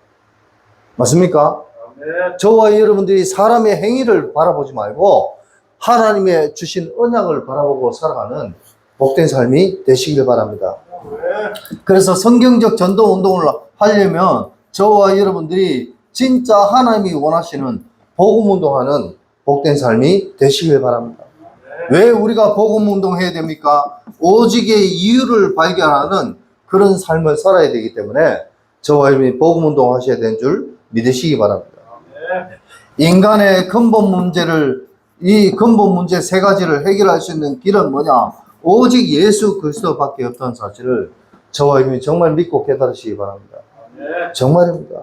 맞습니까? 아멘. 저와 여러분들이 사람의 행위를 바라보지 말고 하나님의 주신 언약을 바라보고 살아가는 복된 삶이 되시길 바랍니다. 그래서 성경적 전도 운동을 하려면 저와 여러분들이 진짜 하나님이 원하시는 복음 운동하는 복된 삶이 되시길 바랍니다. 왜 우리가 복음 운동해야 됩니까? 오직의 이유를 발견하는 그런 삶을 살아야 되기 때문에 저와 여러분이 복음 운동하셔야 되는 줄 믿으시기 바랍니다. 인간의 근본 문제를, 이 근본 문제 세 가지를 해결할 수 있는 길은 뭐냐? 오직 예수 그리스도밖에 없다는 사실을 저와 여러분이 정말 믿고 깨달으시기 바랍니다. 정말입니다.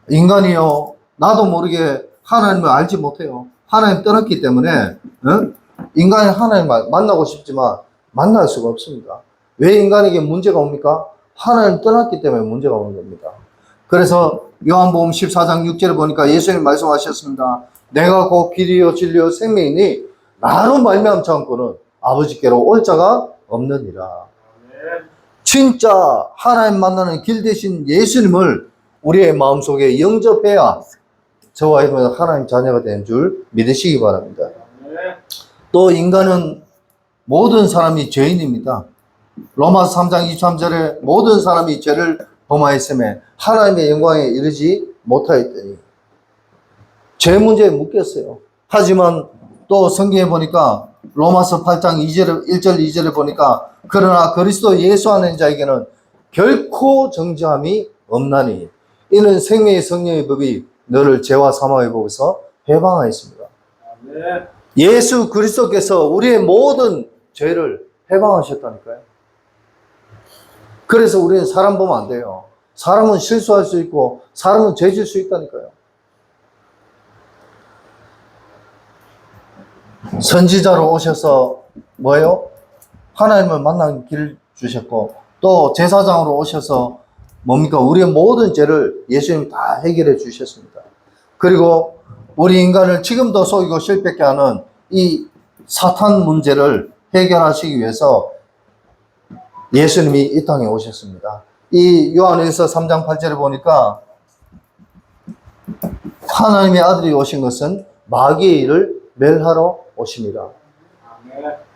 인간이요, 나도 모르게 하나님을 알지 못해요. 하나님 떠났기 때문에 인간이 하나님을 만나고 싶지만 만날 수가 없습니다. 왜 인간에게 문제가 옵니까? 하나님 떠났기 때문에 문제가 오는 겁니다. 그래서 요한복음 14장 6절을 보니까 예수님 말씀하셨습니다. 내가 곧 길이요 진리요 생명이니 나로 말미암지 않고는 아버지께로 올 자가 없느니라. 진짜 하나님 만나는 길 대신 예수님을 우리의 마음속에 영접해야 저와 여러분 하나님 자녀가 되는 줄 믿으시기 바랍니다. 또 인간은 모든 사람이 죄인입니다. 로마서 3장 23절에 모든 사람이 죄를 범하였음에 하나님의 영광에 이르지 못하였더니 죄 문제에 묶였어요. 하지만 또 성경에 보니까 로마서 8장 1절 2절에 보니까 그러나 그리스도 예수 안에 자에게는 결코 정죄함이 없나니 이는 생명의 성령의 법이 너를 죄와 사망의 법에서 해방하였습니다. 예수 그리스도께서 우리의 모든 죄를 해방하셨다니까요. 그래서 우리는 사람 보면 안 돼요. 사람은 실수할 수 있고 사람은 죄질 수 있다니까요. 선지자로 오셔서 뭐예요? 하나님을 만나는 길을 주셨고 또 제사장으로 오셔서 뭡니까? 우리의 모든 죄를 예수님이 다 해결해 주셨습니다. 그리고 우리 인간을 지금도 속이고 실패케 하는 이 사탄 문제를 해결하시기 위해서 예수님이 이 땅에 오셨습니다. 이 요한일서 3장 8절에 보니까 하나님의 아들이 오신 것은 마귀의 일을 멸하러 오십니다.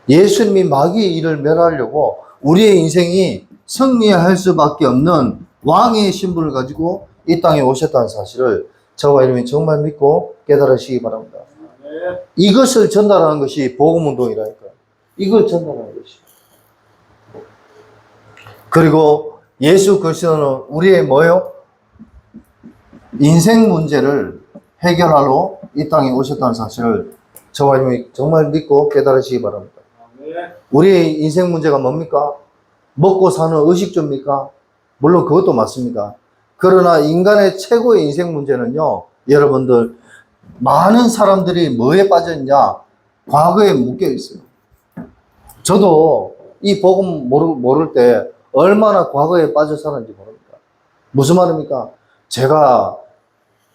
예수님이 마귀의 일을 멸하려고 우리의 인생이 승리할 수밖에 없는 왕의 신분을 가지고 이 땅에 오셨다는 사실을 저와 여러분이 정말 믿고 깨달으시기 바랍니다. 이것을 전달하는 것이 복음운동이라니까요. 이걸 전달하는 것이. 그리고 예수 그리스도는 우리의 뭐요? 인생 문제를 해결하러 이 땅에 오셨다는 사실을 저와 여러분이 정말 믿고 깨달으시기 바랍니다. 우리의 인생 문제가 뭡니까? 먹고 사는 의식주입니까? 물론 그것도 맞습니다. 그러나 인간의 최고의 인생 문제는요, 여러분들, 많은 사람들이 뭐에 빠졌냐? 과거에 묶여 있어요. 저도 이 복음 모를 때 얼마나 과거에 빠져 살았는지 모릅니다. 무슨 말입니까? 제가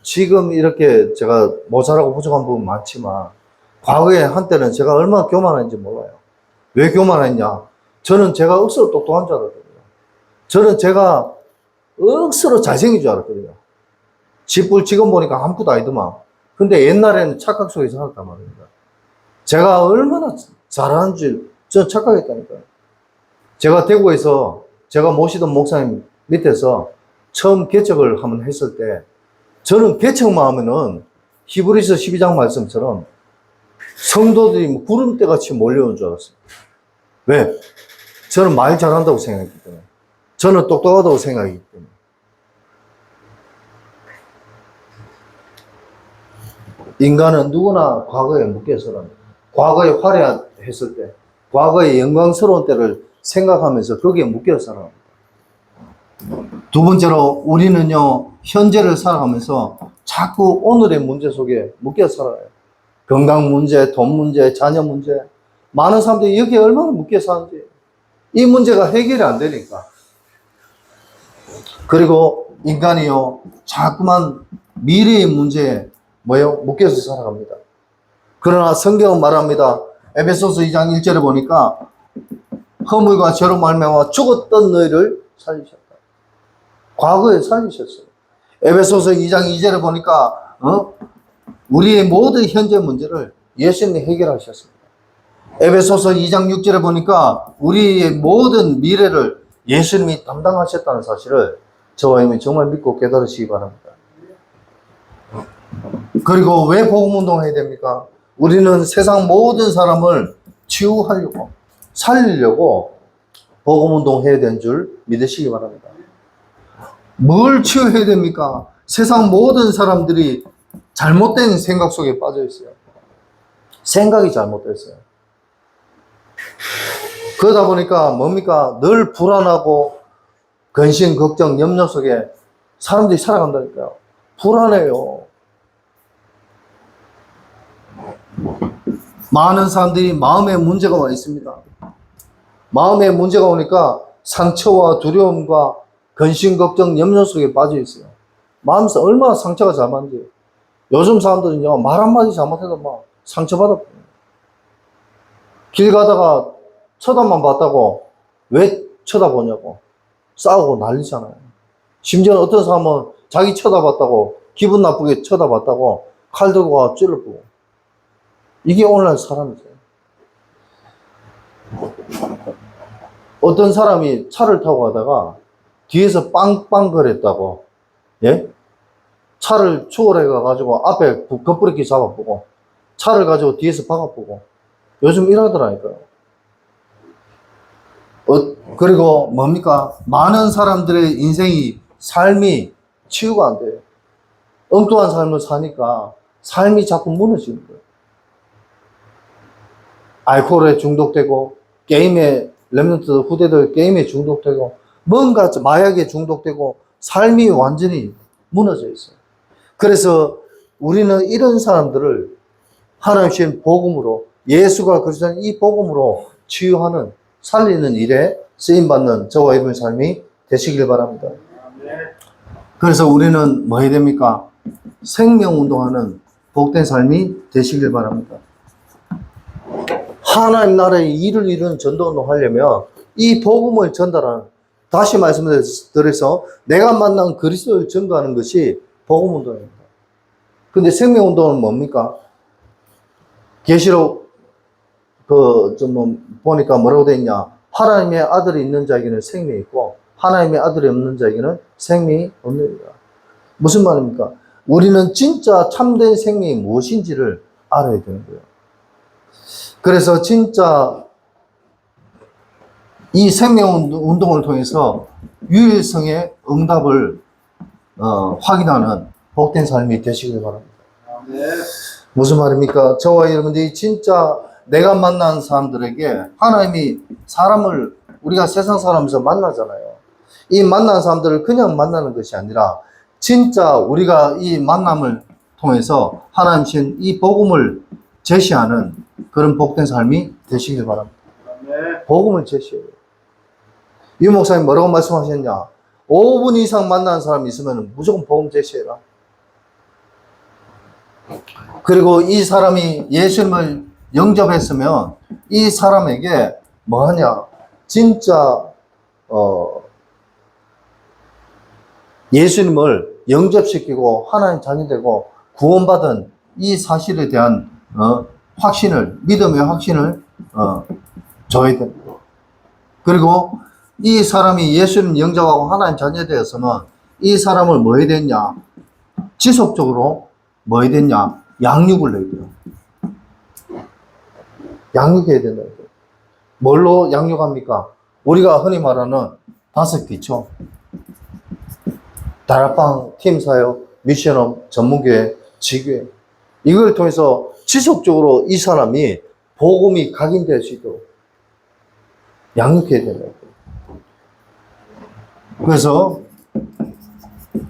지금 이렇게 제가 모자라고 부족한 부분 많지만 과거에 한때는 제가 얼마나 교만했는지 몰라요. 왜 교만했냐? 저는 제가 억수로 똑똑한 줄 알았거든요. 저는 제가 억수로 잘생긴 줄 알았거든요. 집불 지금 보니까 아무것도 아니더만. 근데 옛날에는 착각 속에 살았단 말입니다. 제가 얼마나 잘하는지 저는 착각했다니까요. 제가 대구에서 제가 모시던 목사님 밑에서 처음 개척을 한번 했을 때 저는 개척만 하면은 히브리서 12장 말씀처럼 성도들이 뭐 구름대같이 몰려오는 줄 알았어요. 왜? 저는 말 잘한다고 생각했기 때문에. 저는 똑똑하다고 생각했기 때문에. 인간은 누구나 과거에 묶여서는 과거에 화려했을 때, 과거의 영광스러운 때를 생각하면서 거기에 묶여 살아갑니다. 두 번째로 우리는요, 현재를 살아가면서 자꾸 오늘의 문제 속에 묶여 살아요. 건강 문제, 돈 문제, 자녀 문제. 많은 사람들이 여기에 얼마나 묶여 사는지. 이 문제가 해결이 안 되니까. 그리고 인간이요, 자꾸만 미래의 문제에 뭐예요? 묶여서 살아갑니다. 그러나 성경은 말합니다. 에베소서 2장 1절에 보니까 허물과 죄로 말미암아 죽었던 너희를 살리셨다. 과거에 살리셨어요. 에베소서 2장 2절에 보니까 우리의 모든 현재 문제를 예수님이 해결하셨습니다. 에베소서 2장 6절에 보니까 우리의 모든 미래를 예수님이 담당하셨다는 사실을 저와 여러분이 정말 믿고 깨달으시기 바랍니다. 그리고 왜 복음운동을 해야 됩니까? 우리는 세상 모든 사람을 치유하려고, 살리려고 복음운동을 해야 되는 줄 믿으시기 바랍니다. 뭘 치유해야 됩니까? 세상 모든 사람들이 잘못된 생각 속에 빠져 있어요. 생각이 잘못됐어요. 그러다 보니까 뭡니까? 늘 불안하고 근심, 걱정, 염려 속에 사람들이 살아간다니까요. 불안해요. 많은 사람들이 마음에 문제가 와 있습니다. 마음에 문제가 오니까 상처와 두려움과 근심, 걱정, 염려 속에 빠져 있어요. 마음에서 얼마나 상처가 잘 받는지. 요즘 사람들은요, 말 한마디 잘못해도 막 상처받았거든요. 길 가다가 쳐다만 봤다고 왜 쳐다보냐고 싸우고 난리잖아요. 심지어 어떤 사람은 자기 쳐다봤다고 기분 나쁘게 쳐다봤다고 칼 들고 와 찔러보고. 이게 오늘날 사람이죠. 어떤 사람이 차를 타고 가다가 뒤에서 빵빵 거렸다고, 예? 차를 추월해 가가지고 앞에 급브레이크 잡아보고 차를 가지고 뒤에서 박아보고 요즘 이러더라니까요. 그리고 뭡니까? 많은 사람들의 인생이 삶이 치유가 안 돼요. 엉뚱한 삶을 사니까 삶이 자꾸 무너지는 거예요. 알코올에 중독되고 게임에 랩런트 후대들 게임에 중독되고 뭔가 마약에 중독되고 삶이 완전히 무너져 있어요. 그래서 우리는 이런 사람들을 하나님 주신 복음으로 예수가 그리스도인 이 복음으로 치유하는 살리는 일에 쓰임받는 저와 여러분의 삶이 되시길 바랍니다. 그래서 우리는 뭐 해야 됩니까? 생명운동하는 복된 삶이 되시길 바랍니다. 하나님 나라의 일을 이루는 전도운동 하려면 이 복음을 전달하는, 다시 말씀드려서 내가 만난 그리스도를 전도하는 것이 복음운동입니다. 근데 생명운동은 뭡니까? 계시록 보니까 뭐라고 되어 있냐? 하나님의 아들이 있는 자에게는 생명이 있고 하나님의 아들이 없는 자에게는 생명이 없느니라. 무슨 말입니까? 우리는 진짜 참된 생명이 무엇인지를 알아야 되는 거예요. 그래서 진짜 이 생명운동을 통해서 유일성의 응답을 확인하는 복된 삶이 되시길 바랍니다. 무슨 말입니까? 저와 여러분들이 진짜 내가 만난 사람들에게 하나님이 사람을 우리가 세상 사람에서 만나잖아요. 이 만난 사람들을 그냥 만나는 것이 아니라 진짜 우리가 이 만남을 통해서 하나님 신 이 복음을 제시하는 그런 복된 삶이 되시길 바랍니다. 복음을 제시해요. 유 목사님 뭐라고 말씀하셨냐? 5분 이상 만나는 사람이 있으면 무조건 복음 제시해라. 그리고 이 사람이 예수님을 영접했으면 이 사람에게 뭐 하냐? 진짜 예수님을 영접시키고 하나님 자녀되고 구원받은 이 사실에 대한 확신을, 믿음의 확신을 줘야 됩니다. 그리고 이 사람이 예수님 영접하고 하나님 자녀되었으면 이 사람을 뭐 해야 되냐? 지속적으로 뭐 해야 되냐? 양육을 해야 돼요. 양육해야 된다. 뭘로 양육합니까? 우리가 흔히 말하는 5기초. 다락방, 팀사역, 미션업, 전문교회, 지교회. 이걸 통해서 지속적으로 이 사람이 복음이 각인될 수 있도록 양육해야 된다. 그래서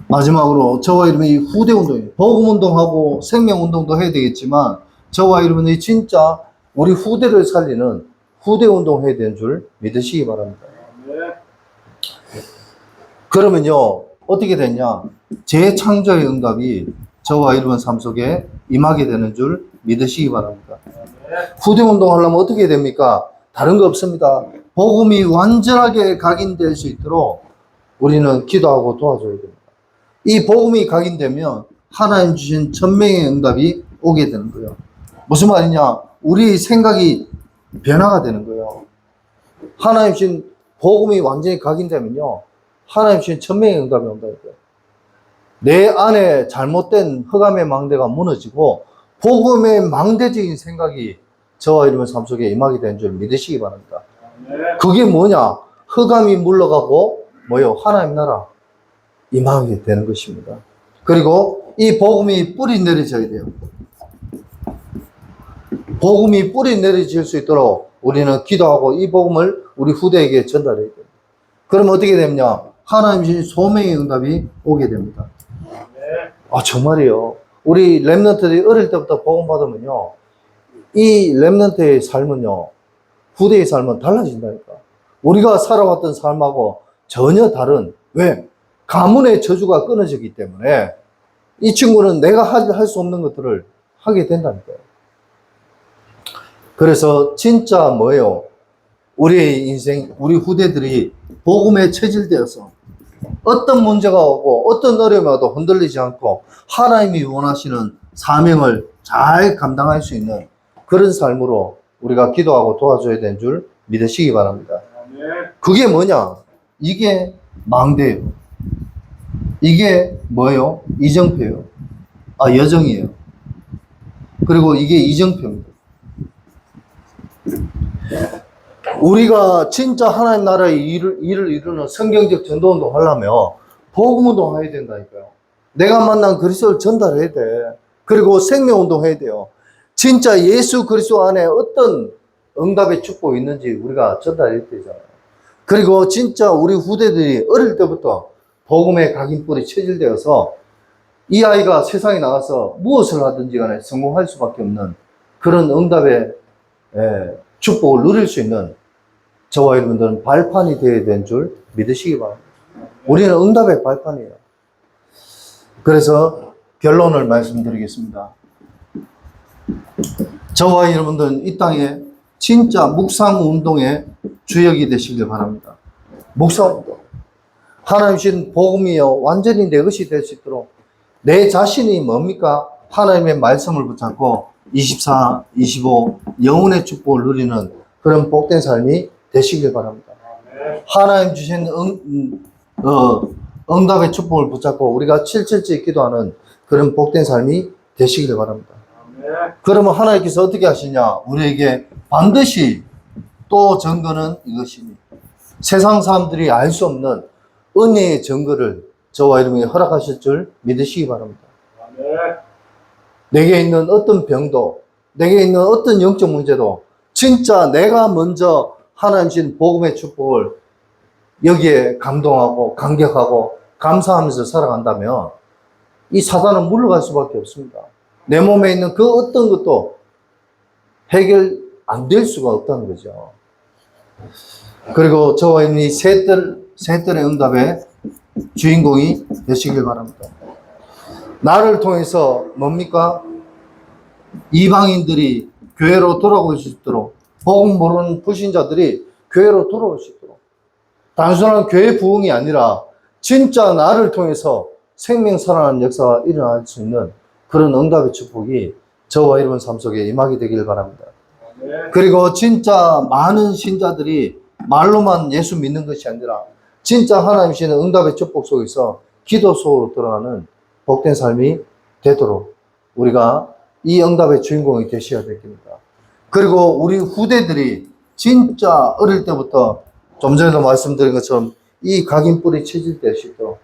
마지막으로 저와 여러분이 후대운동이에요. 복음운동하고 생명운동도 해야 되겠지만 저와 여러분이 진짜 우리 후대를 살리는 후대운동 해야 되는 줄 믿으시기 바랍니다. 그러면요 어떻게 됐냐? 재창조의 응답이 저와 여러분 삶 속에 임하게 되는 줄 믿으시기 바랍니다. 후대 운동하려면 어떻게 됩니까? 다른 거 없습니다. 복음이 완전하게 각인될 수 있도록 우리는 기도하고 도와줘야 됩니다. 이 복음이 각인되면 하나님 주신 천명의 응답이 오게 되는 거예요. 무슨 말이냐? 우리 생각이 변화가 되는 거예요. 하나님 주신 복음이 완전히 각인되면요, 하나님 주신 천명의 응답이 온다니까요. 내 안에 잘못된 흑암의 망대가 무너지고 복음의 망대적인 생각이 저와 여러분 삶 속에 임하게 된 줄 믿으시기 바랍니다. 그게 뭐냐? 흑암이 물러가고 뭐요? 하나님 나라 임하게 되는 것입니다. 그리고 이 복음이 뿌리 내려져야 돼요. 복음이 뿌리 내려질 수 있도록 우리는 기도하고 이 복음을 우리 후대에게 전달해야 돼요. 그럼 어떻게 되느냐? 하나님 주신 소명의 응답이 오게 됩니다. 아, 정말이요. 우리 렘넌트들이 어릴 때부터 복음 받으면요, 이 렘넌트의 삶은요, 후대의 삶은 달라진다니까. 우리가 살아왔던 삶하고 전혀 다른, 왜? 가문의 저주가 끊어지기 때문에 이 친구는 내가 할 수 없는 것들을 하게 된다니까요. 그래서 진짜 뭐예요? 우리의 인생, 우리 후대들이 복음에 체질되어서 어떤 문제가 오고 어떤 어려움이 와도 흔들리지 않고 하나님이 원하시는 사명을 잘 감당할 수 있는 그런 삶으로 우리가 기도하고 도와줘야 되는 줄 믿으시기 바랍니다. 그게 뭐냐? 이게 망대예요. 이게 뭐예요? 이정표예요. 아, 여정이에요. 그리고 이게 이정표입니다. 우리가 진짜 하나님 나라의 일을 이루는 성경적 전도운동 하려면 복음운동 해야 된다니까요. 내가 만난 그리스도를 전달해야 돼. 그리고 생명운동 해야 돼요. 진짜 예수 그리스도 안에 어떤 응답의 축복이 있는지 우리가 전달해야 되잖아요. 그리고 진짜 우리 후대들이 어릴 때부터 복음의 각인뿔이 체질되어서 이 아이가 세상에 나가서 무엇을 하든지 간에 성공할 수밖에 없는 그런 응답의 축복을 누릴 수 있는 저와 여러분들은 발판이 되어야 되는 줄 믿으시기 바랍니다. 우리는 응답의 발판이에요. 그래서 결론을 말씀드리겠습니다. 저와 여러분들은 이 땅에 진짜 묵상운동의 주역이 되시길 바랍니다. 묵상운동. 하나님 주신 복음이요, 완전히 내 것이 될 수 있도록 내 자신이 뭡니까? 하나님의 말씀을 붙잡고 24, 25 영혼의 축복을 누리는 그런 복된 삶이 되시길 바랍니다. 하나님 주신 응답의 축복을 붙잡고 우리가 777 기도하는 그런 복된 삶이 되시길 바랍니다. 그러면 하나님께서 어떻게 하시냐? 우리에게 반드시 또 증거는 이것이니 세상 사람들이 알 수 없는 은혜의 증거를 저와 여러분이 허락하실 줄 믿으시기 바랍니다. 내게 있는 어떤 병도, 내게 있는 어떤 영적 문제도 진짜 내가 먼저 하나님 주신 복음의 축복을 여기에 감동하고 감격하고 감사하면서 살아간다면 이 사단은 물러갈 수밖에 없습니다. 내 몸에 있는 그 어떤 것도 해결 안 될 수가 없다는 거죠. 그리고 저와 이 셋들의 응답의 주인공이 되시길 바랍니다. 나를 통해서 뭡니까? 이방인들이 교회로 돌아올 수 있도록, 복음 모르는 불신자들이 교회로 돌아올 수 있도록, 단순한 교회 부흥이 아니라 진짜 나를 통해서 생명 살아나는 역사가 일어날 수 있는 그런 응답의 축복이 저와 여러분 삶 속에 임하게 되길 바랍니다. 그리고 진짜 많은 신자들이 말로만 예수 믿는 것이 아니라 진짜 하나님 주시는 응답의 축복 속에서 기도 속으로 들어가는 복된 삶이 되도록 우리가 이 응답의 주인공이 되셔야 됩니다. 그리고 우리 후대들이 진짜 어릴 때부터 좀 전에도 말씀드린 것처럼 이 각인뿔이 체질될 수 있도록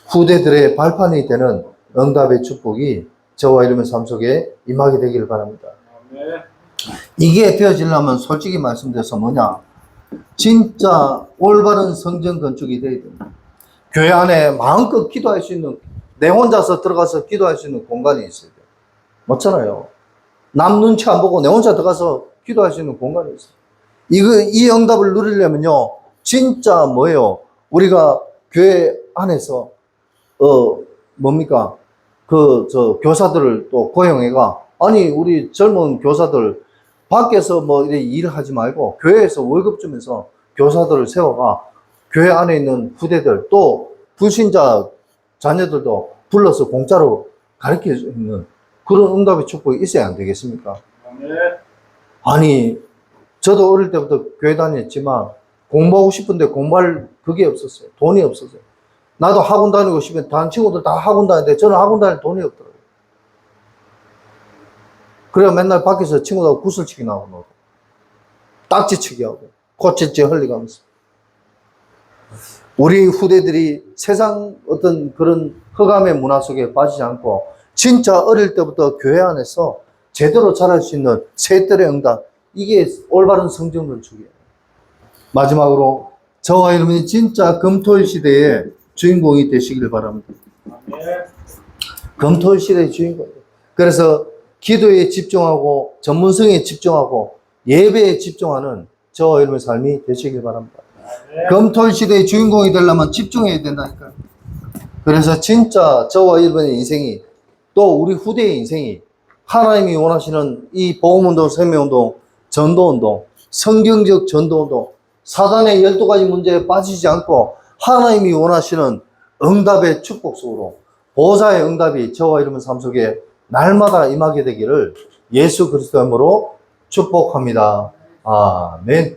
후대들의 발판이 되는 응답의 축복이 저와 여러분 삶 속에 임하게 되기를 바랍니다. 이게 되어지려면 솔직히 말씀드려서 뭐냐? 진짜 올바른 성전 건축이 되어야 됩니다. 교회 안에 마음껏 기도할 수 있는, 내 혼자서 들어가서 기도할 수 있는 공간이 있어야 돼요. 맞잖아요. 남 눈치 안 보고 내 혼자 들어가서 기도할 수 있는 공간이 있어요. 이 응답을 누리려면요, 진짜 뭐예요? 우리가 교회 안에서, 뭡니까? 교사들을 또 고용해가, 아니, 우리 젊은 교사들 밖에서 뭐 이래 일을 하지 말고 교회에서 월급 주면서 교사들을 세워가 교회 안에 있는 후대들 또 불신자 자녀들도 불러서 공짜로 가르쳐 주는 그런 응답의 축복이 있어야 안 되겠습니까? 아멘. 아니, 저도 어릴 때부터 교회 다녔지만 공부하고 싶은데 공부할 그게 없었어요. 돈이 없었어요. 나도 학원 다니고 싶은데 다른 친구들 다 학원 다니는데 저는 학원 다닐 돈이 없더라고요. 그래야 맨날 밖에서 친구들하고 구슬치기 나오고 놀고 딱지치기 하고 코치치 흘리가면서 우리 후대들이 세상 어떤 그런 흑암의 문화 속에 빠지지 않고 진짜 어릴 때부터 교회 안에서 제대로 자랄 수 있는 새들의 응답, 이게 올바른 성경 건축이에요. 마지막으로 저와 여러분이 진짜 금토일 시대의 주인공이 되시길 바랍니다. 아멘. 금토일 시대의 주인공이에요. 그래서 기도에 집중하고 전문성에 집중하고 예배에 집중하는 저와 여러분의 삶이 되시길 바랍니다. 금토일 시대의 주인공이 되려면 집중해야 된다니까요. 그래서 진짜 저와 여러분의 인생이 또 우리 후대의 인생이 하나님이 원하시는 이 복음운동, 생명운동, 전도운동, 성경적 전도운동, 사단의 12가지 문제에 빠지지 않고 하나님이 원하시는 응답의 축복 속으로 보좌의 응답이 저와 여러분 삶 속에 날마다 임하게 되기를 예수 그리스도의 이름으로 축복합니다. 아멘.